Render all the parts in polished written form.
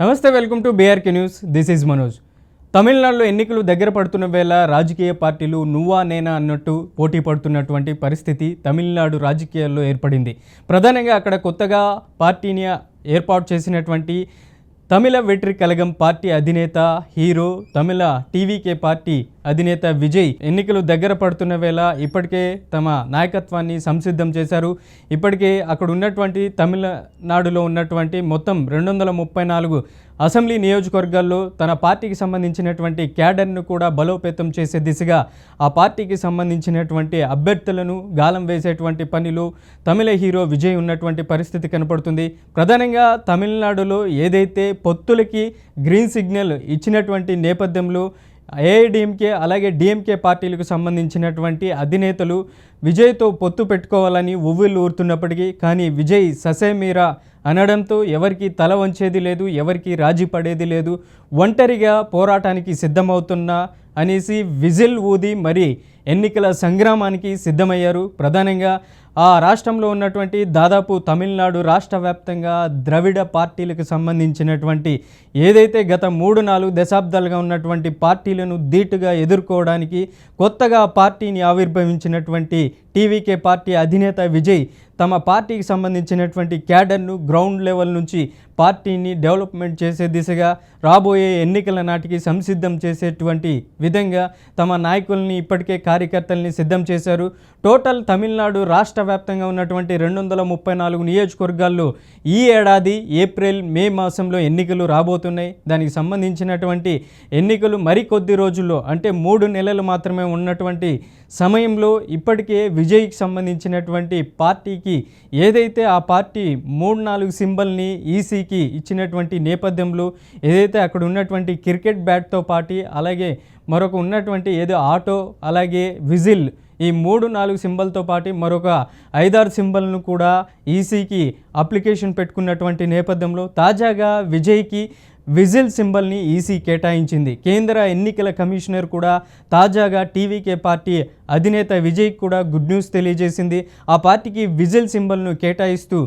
నమస్తే, welcome to BRK news. This is Manoj. తమిళనాడులో ఎన్నికలు దగ్గర పడుతున్న వేళ రాజకీయ పార్టీలు నువ్వా నేనా అన్నట్టు పోటీ పడుతున్నటువంటి పరిస్థితి తమిళనాడు రాజకీయాల్లో ఏర్పడింది. ప్రధానంగా అక్కడ కొత్తగా పార్టీని ఏర్పాటు చేసినటువంటి తమిళ వెట్రి కళగం పార్టీ అధినేత హీరో, తమిళ టీవీకే పార్టీ అధినేత విజయ్ ఎన్నికలు దగ్గర పడుతున్న వేళ ఇప్పటికే తమ నాయకత్వాన్ని సంసిద్ధం చేశారు. ఇప్పటికే అక్కడ ఉన్నటువంటి తమిళనాడులో ఉన్నటువంటి మొత్తం 234 అసెంబ్లీ నియోజకవర్గాల్లో తన పార్టీకి సంబంధించినటువంటి క్యాడర్ను కూడా బలోపేతం చేసే దిశగా ఆ పార్టీకి సంబంధించినటువంటి అభ్యర్థులను గాలం వేసేటువంటి పనిలో తమిళ హీరో విజయ్ ఉన్నటువంటి పరిస్థితి కనపడుతుంది. ప్రధానంగా తమిళనాడులో ఏదైతే పొత్తులకి గ్రీన్ సిగ్నల్ ఇచ్చినటువంటి నేపథ్యంలో ఏఐడిఎంకే అలాగే డిఎంకే పార్టీలకు సంబంధించినటువంటి అధినేతలు విజయ్తో పొత్తు పెట్టుకోవాలని ఉవ్విళ్ళు ఊరుతున్నప్పటికీ కానీ విజయ్ ససేమీరా అనడంతో ఎవరికి తల వంచేది లేదు, ఎవరికి రాజీ పడేది లేదు. ఒంటరిగా పోరాటానికి సిద్ధమవుతున్నా అనేసి విజిల్ ఊది మరి ఎన్నికల సంగ్రామానికి సిద్ధమయ్యారు. ప్రధానంగా ఆ రాష్ట్రంలో ఉన్నటువంటి దాదాపు తమిళనాడు రాష్ట్ర వ్యాప్తంగా ద్రవిడ పార్టీలకు సంబంధించినటువంటి ఏదైతే గత 3-4 దశాబ్దాలుగా ఉన్నటువంటి పార్టీలను ధీటుగా ఎదుర్కోవడానికి కొత్తగా పార్టీని ఆవిర్భవించినటువంటి టీవీకే పార్టీ అధినేత విజయ్ తమ పార్టీకి సంబంధించినటువంటి క్యాడర్ను గ్రౌండ్ లెవెల్ నుంచి పార్టీని డెవలప్మెంట్ చేసే దిశగా రాబోయే ఎన్నికల నాటికి సంసిద్ధం చేసేటువంటి విధంగా తమ నాయకుల్ని ఇప్పటికే కార్యకర్తల్ని సిద్ధం చేశారు. టోటల్ తమిళనాడు రాష్ట్ర వ్యాప్తంగా ఉన్నటువంటి 234 నియోజకవర్గాల్లో ఈ ఏడాది ఏప్రిల్ మే మాసంలో ఎన్నికలు రాబోతున్నాయి. దానికి సంబంధించినటువంటి ఎన్నికలు మరికొద్ది రోజుల్లో అంటే 3 నెలలు మాత్రమే ఉన్నటువంటి సమయంలో ఇప్పటికే విజయ్కి సంబంధించినటువంటి పార్టీకి ఏదైతే ఆ పార్టీ 3-4 సింబల్ని ఈసీకి ఇచ్చినటువంటి నేపథ్యంలో ఏదైతే అక్కడ ఉన్నటువంటి క్రికెట్ బ్యాట్తో పాటు అలాగే మరొక ఉన్నటువంటి ఏదో ఆటో అలాగే విజిల్ ఈ 3-4 సింబల్తో పాటు మరొక 5-6 సింబల్ను కూడా ఈసీకి అప్లికేషన్ పెట్టుకున్నటువంటి నేపథ్యంలో తాజాగా విజయ్కి విజిల్ సింబల్ని ఈసీ కేటాయించింది. కేంద్ర ఎన్నికల కమిషనర్ కూడా తాజాగా టీవీకే పార్టీ అధినేత విజయ్కి కూడా గుడ్ న్యూస్ తెలియజేసింది. ఆ పార్టీకి విజిల్ సింబల్ను కేటాయిస్తూ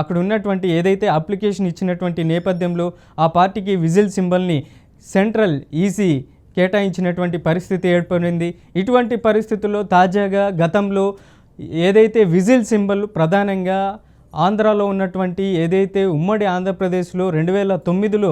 అక్కడ ఉన్నటువంటి ఏదైతే అప్లికేషన్ ఇచ్చినటువంటి నేపథ్యంలో ఆ పార్టీకి విజిల్ సింబల్ని సెంట్రల్ ఈసీ కేటాయించినటువంటి పరిస్థితి ఏర్పడింది. ఇటువంటి పరిస్థితుల్లో తాజాగా గతంలో ఏదైతే విజిల్ సింబల్ ప్రధానంగా ఆంధ్రాలో ఉన్నటువంటి ఏదైతే ఉమ్మడి ఆంధ్రప్రదేశ్లో 2009లో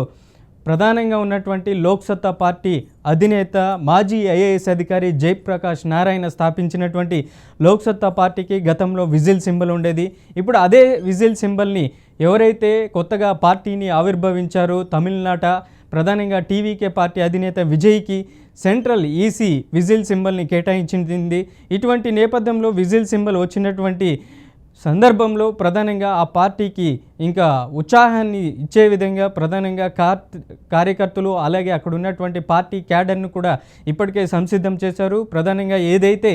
ప్రధానంగా ఉన్నటువంటి లోక్సత్తా పార్టీ అధినేత మాజీ ఐఏఎస్ అధికారి జయప్రకాష్ నారాయణ స్థాపించినటువంటి లోక్సత్తా పార్టీకి గతంలో విజిల్ సింబల్ ఉండేది. ఇప్పుడు అదే విజిల్ సింబల్ని ఎవరైతే కొత్తగా పార్టీని ఆవిర్భవించారో తమిళనాట ప్రధానంగా టీవీకే పార్టీ అధినేత విజయ్కి సెంట్రల్ ఈసీ విజిల్ సింబల్ని కేటాయించింది. ఇటువంటి నేపథ్యంలో విజిల్ సింబల్ వచ్చినటువంటి సందర్భంలో ప్రధానంగా ఆ పార్టీకి ఇంకా ఉత్సాహాన్ని ఇచ్చే విధంగా ప్రధానంగా కార్యకర్తలు అలాగే అక్కడ ఉన్నటువంటి పార్టీ క్యాడర్ను కూడా ఇప్పటికే సంసిద్ధం చేశారు. ప్రధానంగా ఏదైతే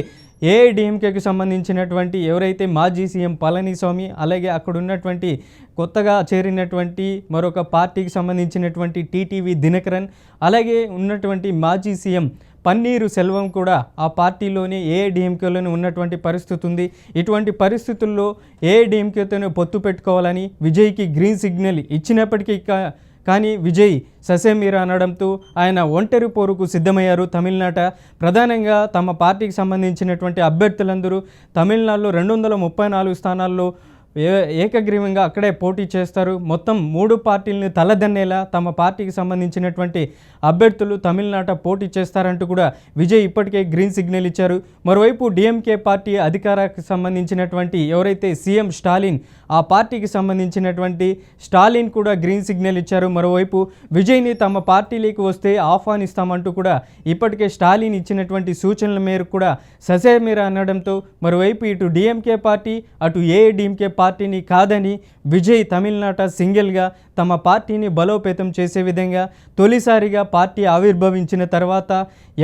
ఏఐడిఎంకేకి సంబంధించినటువంటి ఎవరైతే మాజీ సీఎం పళనిస్వామి అలాగే అక్కడ ఉన్నటువంటి కొత్తగా చేరినటువంటి మరొక పార్టీకి సంబంధించినటువంటి టీటీవీ దినకరన్ అలాగే ఉన్నటువంటి మాజీ సీఎం పన్నీరు సెల్వం కూడా ఆ పార్టీలోనే ఏఐడిఎంకేలోనే ఉన్నటువంటి పరిస్థితి ఉంది. ఇటువంటి పరిస్థితుల్లో ఏఐడిఎంకేతోనే పొత్తు పెట్టుకోవాలని విజయ్కి గ్రీన్ సిగ్నల్ ఇచ్చినప్పటికీ కానీ విజయ్ ససేమీరా అనడంతో ఆయన ఒంటరి పోరుకు సిద్ధమయ్యారు. తమిళనాట ప్రధానంగా తమ పార్టీకి సంబంధించినటువంటి అభ్యర్థులందరూ తమిళనాడులో 234 స్థానాల్లో ఏకగ్రీవంగా అక్కడే పోటీ చేస్తారు. మొత్తం 3 పార్టీలను తలదన్నేలా తమ పార్టీకి సంబంధించినటువంటి అభ్యర్థులు తమిళనాట పోటీ చేస్తారంటూ కూడా విజయ్ ఇప్పటికే గ్రీన్ సిగ్నల్ ఇచ్చారు. మరోవైపు డిఎంకే పార్టీ అధికారానికి సంబంధించినటువంటి ఎవరైతే సీఎం స్టాలిన్ ఆ పార్టీకి సంబంధించినటువంటి స్టాలిన్ కూడా గ్రీన్ సిగ్నల్ ఇచ్చారు. మరోవైపు విజయ్ని తమ పార్టీలోకి వస్తే ఆహ్వానిస్తామంటూ కూడా ఇప్పటికే స్టాలిన్ ఇచ్చినటువంటి సూచనల మేరకు కూడా ససేమీరా అనడంతో మరోవైపు ఇటు డిఎంకే పార్టీ అటు ఏఐడిఎంకే పార్టీని కాదని విజయ్ తమిళనాట సింగిల్గా తమ పార్టీని బలోపేతం చేసే విధంగా తొలిసారిగా పార్టీ ఆవిర్భవించిన తర్వాత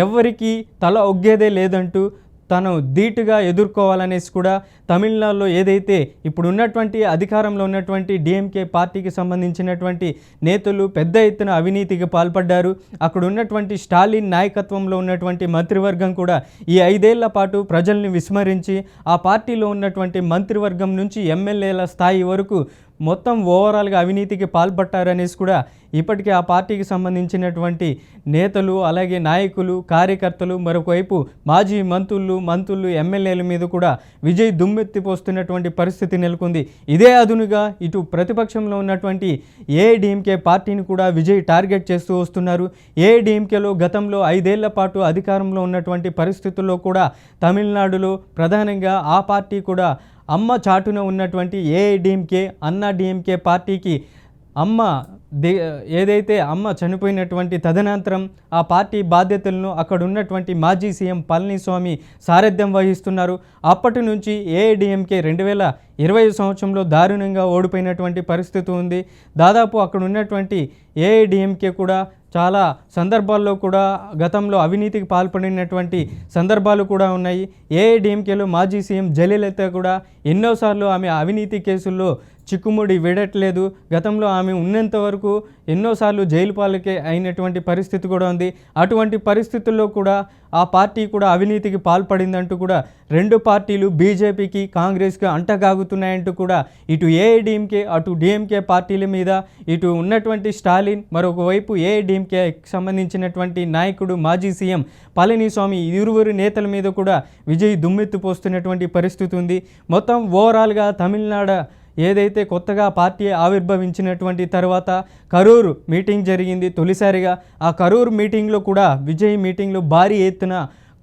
ఎవ్వరికీ తల ఒగ్గేదే లేదంటూ తను ధీటుగా ఎదుర్కోవాలనేసి కూడా తమిళనాడులో ఏదైతే ఇప్పుడు ఉన్నటువంటి అధికారంలో ఉన్నటువంటి డిఎంకే పార్టీకి సంబంధించినటువంటి నేతలు పెద్ద ఎత్తున అవినీతికి పాల్పడ్డారు. అక్కడ ఉన్నటువంటి స్టాలిన్ నాయకత్వంలో ఉన్నటువంటి మంత్రివర్గం కూడా ఈ 5 ఏళ్ల పాటు ప్రజల్ని విస్మరించి ఆ పార్టీలో ఉన్నటువంటి మంత్రివర్గం నుంచి ఎమ్మెల్యేల స్థాయి వరకు మొత్తం ఓవరాల్గా అవినీతికి పాల్పట్టారనేసి కూడా ఇప్పటికే ఆ పార్టీకి సంబంధించినటువంటి నేతలు అలాగే నాయకులు కార్యకర్తలు మరొకవైపు మాజీ మంత్రులు ఎమ్మెల్యేల మీద కూడా విజయ్ దుమ్మెత్తిపోస్తున్నటువంటి పరిస్థితి నెలకొంది. ఇదే అదునుగా ఇటు ప్రతిపక్షంలో ఉన్నటువంటి ఏఐడిఎంకే పార్టీని కూడా విజయ్ టార్గెట్ చేస్తూ వస్తున్నారు. ఏఐడిఎంకేలో గతంలో 5 ఏళ్ల పాటు అధికారంలో ఉన్నటువంటి పరిస్థితుల్లో కూడా తమిళనాడులో ప్రధానంగా ఆ పార్టీ కూడా అమ్మ చాటున ఉన్నటువంటి ఏఐడిఎంకే అన్నా డిఎంకే పార్టీకి ఏదైతే అమ్మ చనిపోయినటువంటి తదనంతరం ఆ పార్టీ బాధ్యతలను అక్కడ ఉన్నటువంటి మాజీ సీఎం పళనిస్వామి సారథ్యం వహిస్తున్నారు. అప్పటి నుంచి ఏఐడిఎంకే 2020 సంవత్సరంలో దారుణంగా ఓడిపోయినటువంటి పరిస్థితి ఉంది. దాదాపు అక్కడ ఉన్నటువంటి ఏఐడిఎంకే కూడా చాలా సందర్భాల్లో కూడా గతంలో అవినీతికి పాల్పడినటువంటి సందర్భాలు కూడా ఉన్నాయి. ఏఐడిఎంకేలో మాజీ సీఎం జయలలిత కూడా ఎన్నోసార్లు ఆమె అవినీతి కేసుల్లో చిక్కుముడి విడట్లేదు. గతంలో ఆమె ఉన్నంత వరకు ఎన్నోసార్లు జైలు పాలకే అయినటువంటి పరిస్థితి కూడా ఉంది. అటువంటి పరిస్థితుల్లో కూడా ఆ పార్టీ కూడా అవినీతికి పాల్పడిందంటూ కూడా రెండు పార్టీలు బీజేపీకి కాంగ్రెస్కి అంటగాగుతున్నాయంటూ కూడా ఇటు ఏఐడిఎంకే అటు డిఎంకే పార్టీల మీద ఇటు ఉన్నటువంటి స్టాలిన్ మరొక వైపు ఏఐడిఎంకేకి సంబంధించినటువంటి నాయకుడు మాజీ సీఎం పళనిస్వామి ఇరువురు నేతల మీద కూడా విజయ్ దుమ్మెత్తిపోస్తున్నటువంటి పరిస్థితి ఉంది. మొత్తం ఓవరాల్గా తమిళనాడు ఏదైతే కొత్తగా పార్టీ ఆవిర్భవించినటువంటి తర్వాత కరూర్ మీటింగ్ జరిగింది తొలిసారిగా. ఆ కరూర్ మీటింగ్లో కూడా విజయ్ మీటింగ్లో భారీ ఎత్తున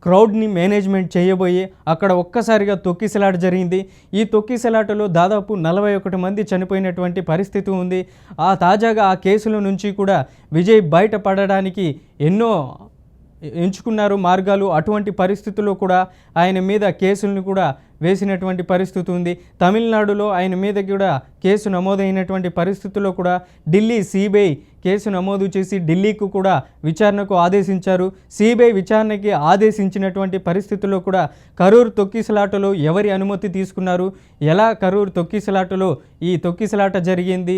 క్రౌడ్ని మేనేజ్మెంట్ చేయబోయి అక్కడ ఒక్కసారిగా తొక్కిసలాట జరిగింది. ఈ తొక్కిసలాటలో దాదాపు 41 మంది చనిపోయినటువంటి పరిస్థితి ఉంది. తాజాగా ఆ కేసుల నుంచి కూడా విజయ్ బయటపడడానికి ఎన్నో ఎంచుకున్నారు మార్గాలు. అటువంటి పరిస్థితుల్లో కూడా ఆయన మీద కేసులను కూడా వేసినటువంటి పరిస్థితి ఉంది. తమిళనాడులో ఆయన మీద కూడా కేసు నమోదైనటువంటి పరిస్థితుల్లో కూడా ఢిల్లీ సిబిఐ కేసు నమోదు చేసి ఢిల్లీకి కూడా విచారణకు ఆదేశించారు. సిబిఐ విచారణకి ఆదేశించినటువంటి పరిస్థితుల్లో కూడా కరూర్ తొక్కిసలాటలో ఎవరి అనుమతి తీసుకున్నారు, ఎలా కరూర్ తొక్కిసలాటలో ఈ తొక్కిసలాట జరిగింది,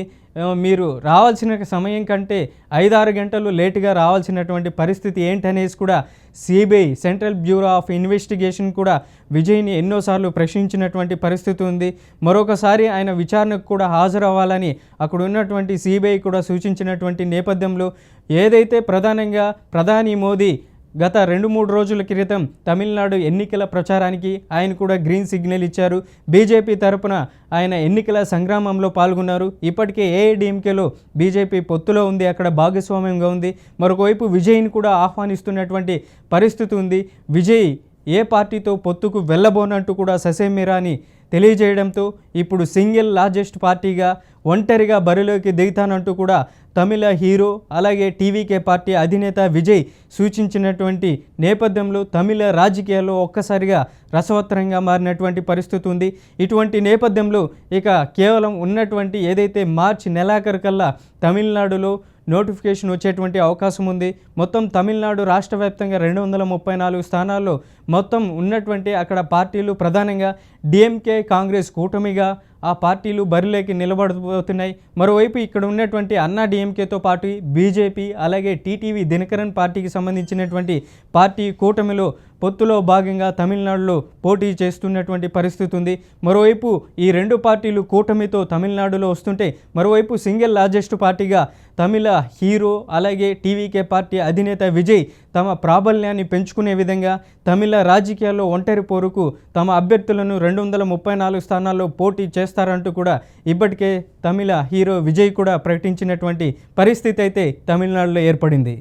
మీరు రావాల్సిన సమయం కంటే 5-6 గంటలు లేటుగా రావాల్సినటువంటి పరిస్థితి ఏంటనేసి కూడా CBI central bureau of investigation కూడా విజయ్ని ఎన్నోసార్లు ప్రశ్నించినటువంటి పరిస్థితి ఉంది. మరొకసారి ఆయన విచారణకు కూడా హాజరవ్వాలని అక్కడ ఉన్నటువంటి సిబిఐ కూడా సూచించినటువంటి నేపథ్యంలో ఏదైతే ప్రధానంగా ప్రధాని మోదీ గత 2-3 రోజుల క్రితం తమిళనాడు ఎన్నికల ప్రచారానికి ఆయన కూడా గ్రీన్ సిగ్నల్ ఇచ్చారు. బీజేపీ తరపున ఆయన ఎన్నికల సంగ్రామంలో పాల్గొన్నారు. ఇప్పటికే ఏఐడిఎంకేలో బీజేపీ పొత్తులో ఉంది, అక్కడ భాగస్వామ్యంగా ఉంది. మరొకవైపు విజయ్ని కూడా ఆహ్వానిస్తున్నటువంటి పరిస్థితి ఉంది. విజయ్ ఏ పార్టీతో పొత్తుకు వెళ్ళబోనంటూ కూడా ససేమిరాని తెలియజేయడంతో ఇప్పుడు సింగిల్ లార్జెస్ట్ పార్టీగా ఒంటరిగా బరిలోకి దిగుతానంటూ కూడా తమిళ హీరో అలాగే టీవీకే పార్టీ అధినేత విజయ్ సూచించినటువంటి నేపథ్యంలో తమిళ రాజకీయాల్లో ఒక్కసారిగా రసవత్తరంగా మారినటువంటి పరిస్థితి ఉంది. ఇటువంటి నేపథ్యంలో ఇక కేవలం ఉన్నటువంటి ఏదైతే మార్చి నెలాఖరుకల్లా తమిళనాడులో నోటిఫికేషన్ వచ్చేటువంటి అవకాశం ఉంది. మొత్తం తమిళనాడు రాష్ట్ర వ్యాప్తంగా 234 స్థానాల్లో మొత్తం ఉన్నటువంటి అక్కడ పార్టీలు ప్రధానంగా డిఎంకే కాంగ్రెస్ కూటమిగా ఆ పార్టీలు బరిలోకి నిలబడబోతున్నాయి. మరోవైపు ఇక్కడ ఉన్నటువంటి అన్నా డిఎంకేతో పాటు బీజేపీ అలాగే టీటీవీ దినకరన్ పార్టీకి సంబంధించినటువంటి పార్టీ కూటమిలో పొత్తులో భాగంగా తమిళనాడులో పోటీ చేస్తున్నటువంటి పరిస్థితి ఉంది. మరోవైపు ఈ రెండు పార్టీలు కూటమితో తమిళనాడులో వస్తుంటే మరోవైపు సింగిల్ లార్జెస్ట్ పార్టీగా తమిళ హీరో అలాగే టీవీకే పార్టీ అధినేత విజయ్ తమ ప్రాబల్యాన్ని పెంచుకునే విధంగా తమిళ రాజకీయాల్లో ఒంటరి పోరుకు తమ అభ్యర్థులను 234 స్థానాల్లో పోటీ చేస్తారంటూ కూడా ఇప్పటికే తమిళ హీరో విజయ్ కూడా ప్రకటించినటువంటి పరిస్థితి అయితే తమిళనాడులో ఏర్పడింది.